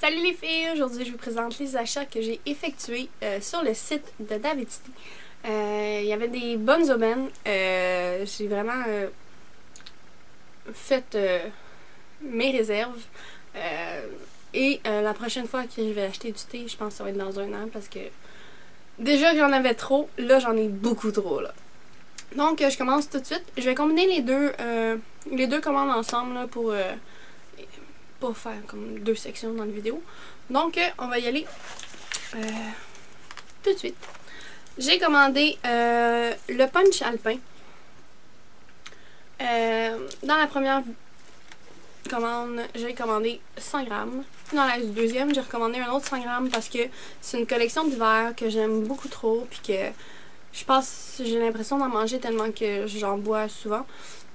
Salut les filles! Aujourd'hui je vous présente les achats que j'ai effectués sur le site de Davidity. Il y avait des bonnes aubaines. J'ai vraiment fait mes réserves. La prochaine fois que je vais acheter du thé, je pense que ça va être dans un an parce que déjà que j'en avais trop, là j'en ai beaucoup trop là. Donc je commence tout de suite. Je vais combiner les deux commandes ensemble là, pour pas faire comme deux sections dans la vidéo. Donc on va y aller tout de suite. J'ai commandé le punch alpin. Dans la première commande, j'ai commandé 100 grammes. Dans la deuxième, j'ai recommandé un autre 100 grammes parce que c'est une collection d'hiver que j'aime beaucoup trop puis que je pense j'ai l'impression d'en manger tellement que j'en bois souvent.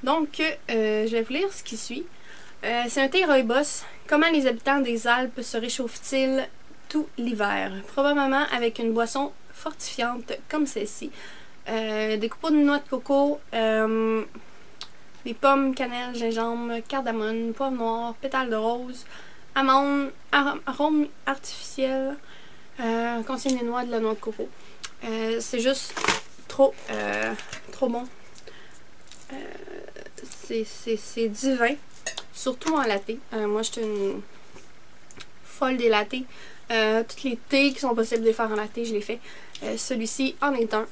Donc je vais vous lire ce qui suit. C'est un thé rooibos. Comment les habitants des Alpes se réchauffent-ils tout l'hiver? Probablement avec une boisson fortifiante comme celle-ci. Des copeaux de noix de coco, des pommes, cannelle, gingembre, cardamome, poivre noir, pétales de rose, amandes, arôme artificiel, contient des noix, de la noix de coco. C'est juste trop bon. C'est divin. Surtout en latte. Moi, je suis une folle des lattés. Tous les thés qui sont possibles de les faire en latte, je les fais. Celui-ci en est un.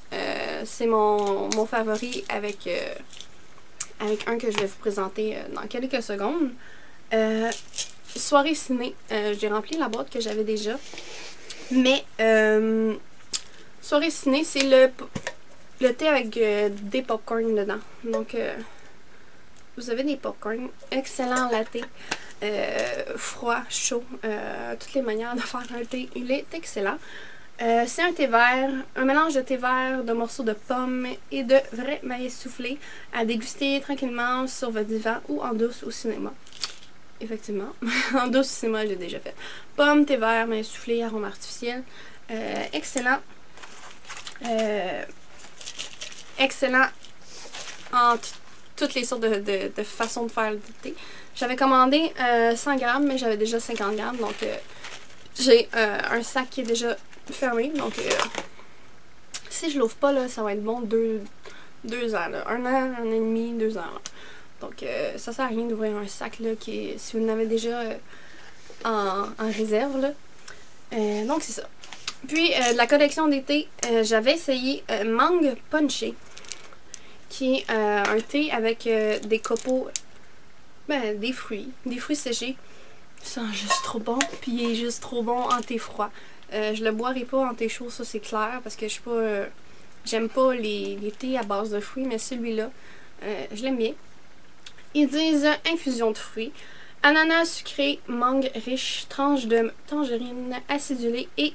C'est mon favori avec un que je vais vous présenter dans quelques secondes. Soirée ciné. J'ai rempli la boîte que j'avais déjà. Mais soirée ciné, c'est le thé avec des popcorn dedans. Donc vous avez des popcorn, excellent latte, froid, chaud, toutes les manières de faire un thé, il est excellent. C'est un thé vert, un mélange de thé vert, de morceaux de pommes et de vrai maïs soufflé à déguster tranquillement sur votre divan ou en douce au cinéma. Effectivement, en douce au cinéma, j'ai déjà fait. Pommes, thé vert, maïs soufflé, arôme artificiel, excellent. Excellent en toutes les sortes de façons de faire le thé. J'avais commandé 100 grammes, mais j'avais déjà 50 grammes. Donc, j'ai un sac qui est déjà fermé. Donc, si je l'ouvre pas, là, ça va être bon 2 ans. Là. 1 an, 1 an et demi, 2 ans. Là. Donc, ça sert à rien d'ouvrir un sac là, qui est, si vous en avez déjà en réserve. Là. Donc, c'est ça. Puis, de la collection d'été, j'avais essayé Mangue Punché, qui est un thé avec des copeaux, des fruits séchés. Il sent juste trop bon, puis il est juste trop bon en thé froid. Je le boirai pas en thé chaud, ça c'est clair, parce que je suis pas, j'aime pas les thés à base de fruits, mais celui-là, je l'aime bien. Ils disent infusion de fruits, ananas sucré, mangue riche, tranche de tangerine acidulée et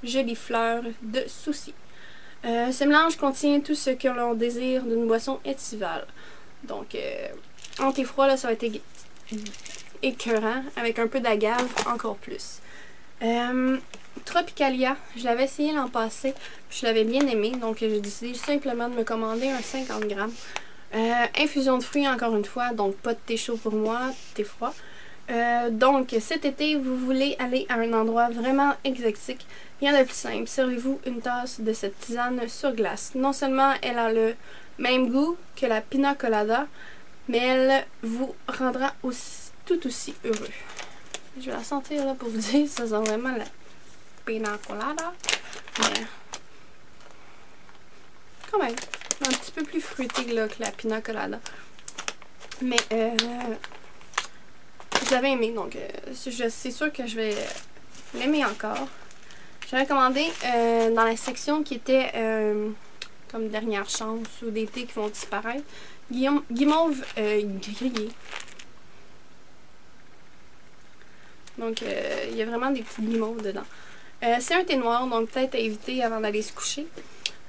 jolies fleurs de souci. Ce mélange contient tout ce que l'on désire d'une boisson estivale. Donc, en thé froid, là, ça va être écœurant. Avec un peu d'agave, encore plus. Tropicalia, je l'avais essayé l'an passé. Je l'avais bien aimé. Donc, j'ai décidé simplement de me commander un 50 grammes. Infusion de fruits, encore une fois. Donc, pas de thé chaud pour moi, thé froid. Donc, cet été, vous voulez aller à un endroit vraiment exotique. Rien de plus simple. Servez-vous une tasse de cette tisane sur glace. Non seulement elle a le même goût que la pina colada, mais elle vous rendra tout aussi heureux. Je vais la sentir là pour vous dire, ça sent vraiment la pina colada. Mais quand même, un petit peu plus fruité là, que la pina colada. Mais je l'avais aimé, donc c'est sûr que je vais l'aimer encore. J'avais commandé dans la section qui était comme dernière chance ou des thés qui vont disparaître, guimauve grillé. Donc il y a vraiment des petits guimauves dedans. C'est un thé noir, donc peut-être à éviter avant d'aller se coucher.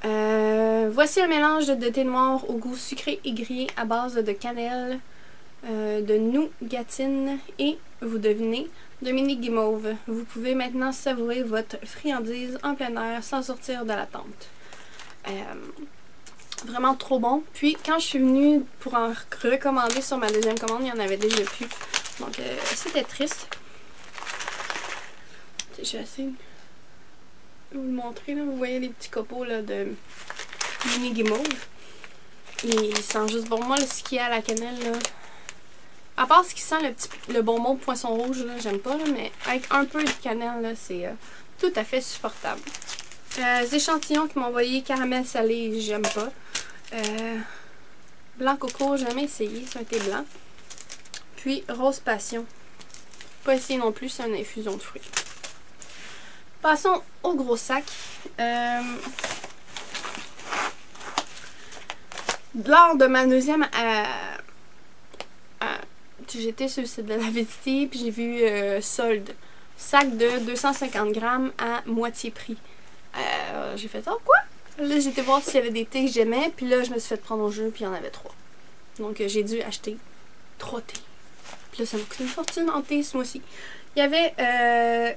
Voici un mélange de thé noir au goût sucré et grillé à base de cannelle, de nougatine et, vous devinez, de mini guimauve. Vous pouvez maintenant savourer votre friandise en plein air sans sortir de la tente. Vraiment trop bon. Puis quand je suis venue pour en recommander sur ma deuxième commande, il n'y en avait déjà plus. Donc c'était triste. je vais essayer de vous le montrer. Là. Vous voyez les petits copeaux là, de mini guimauve. Il sent juste bon. Moi, ce qu'il y a à la cannelle, là, à part ce qui sent le bonbon de poisson rouge, j'aime pas, là, mais avec un peu de cannelle, c'est tout à fait supportable. Les échantillons qui m'ont envoyé caramel salé, j'aime pas. Blanc coco, jamais essayé, c'est un thé blanc. Puis rose passion. Pas essayé non plus, c'est une infusion de fruits. Passons au gros sac. Lors de ma deuxième... j'étais sur le site de l'Avidity, puis j'ai vu solde. Sac de 250 grammes à moitié prix. J'ai fait, oh quoi? Là, j'ai été voir s'il y avait des thés que j'aimais, puis là, je me suis fait prendre au jeu, puis il y en avait 3. Donc, j'ai dû acheter 3 thés. Puis là, ça m'a coûté une fortune en thé ce mois-ci. Il y avait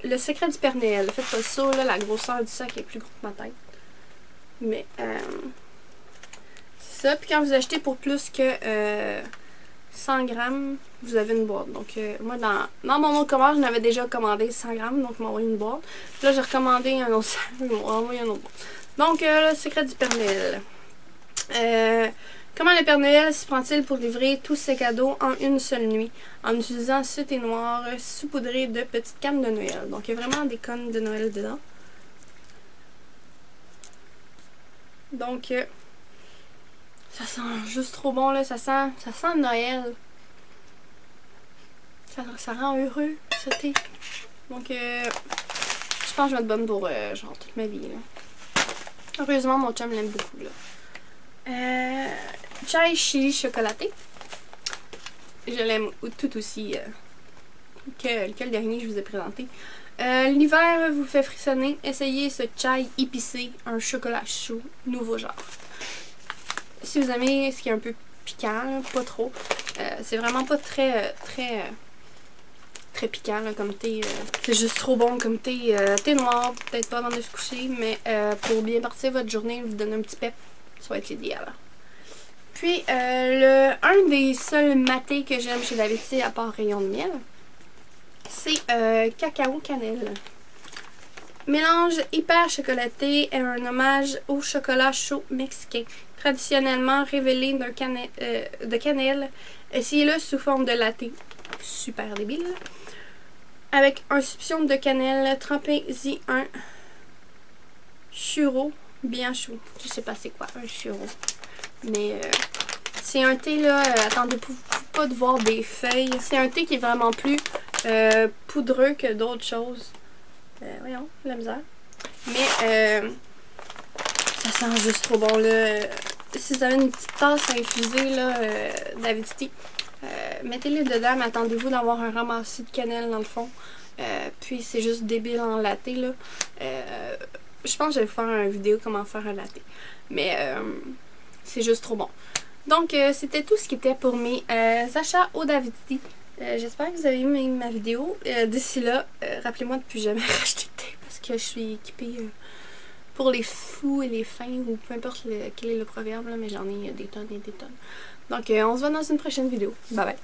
le secret du Père Noël. Faites pas ça, là, la grosseur du sac est plus grande que ma tête. Mais, c'est ça. Puis quand vous achetez pour plus que 100 grammes, vous avez une boîte. Donc, moi, dans mon autre commande, j'en avais déjà commandé 100 grammes, donc ils m'ont envoyé une boîte. Puis là, j'ai recommandé un autre sac, ils m'ont envoyé un autre boîte. Donc, le secret du Père Noël. Comment le Père Noël s'y prend-il pour livrer tous ses cadeaux en une seule nuit, en utilisant ce thé noir saupoudré de petites cannes de Noël. Donc, il y a vraiment des cannes de Noël dedans. Donc, ça sent juste trop bon, là. Ça sent Noël. Ça rend heureux, ce thé. Donc, je pense que je vais être bonne pour, genre, toute ma vie, là. Heureusement, mon chum l'aime beaucoup, là. Chai chili chocolaté. Je l'aime tout aussi que le dernier que je vous ai présenté. L'hiver vous fait frissonner. Essayez ce chai épicé, un chocolat chaud, nouveau genre. Si vous aimez ce qui est un peu piquant, là, pas trop. C'est vraiment pas très piquant là, comme thé. C'est juste trop bon comme thé. Thé noir, peut-être pas avant de se coucher, mais pour bien partir votre journée, vous donner un petit pep, ça va être idéal. Puis, un des seuls matés que j'aime chez Davidity, à part rayon de miel, c'est cacao cannelle. Mélange hyper chocolaté est un hommage au chocolat chaud mexicain, traditionnellement révélé de cannelle. Essayez-le sous forme de latte. Super débile. Avec un soupçon de cannelle, trempez-y un churro bien chaud. Je sais pas c'est quoi un churro. Mais c'est un thé là, attendez pas de voir des feuilles. C'est un thé qui est vraiment plus poudreux que d'autres choses. Voyons, la misère. Mais ça sent juste trop bon là. Si vous avez une petite tasse à infuser là, d'Avidity, mettez-les dedans, mais attendez-vous d'avoir un ramassis de cannelle dans le fond. Puis c'est juste débile en latte là. Je pense que je vais vous faire une vidéo comment faire un latte. Mais c'est juste trop bon. Donc c'était tout ce qui était pour mes achats au Davidity. J'espère que vous avez aimé ma vidéo. D'ici là, rappelez-moi de plus jamais racheter de thé parce que je suis équipée pour les fous et les fins ou peu importe quel est le proverbe, là, mais j'en ai des tonnes et des tonnes. Donc on se voit dans une prochaine vidéo. Bye bye!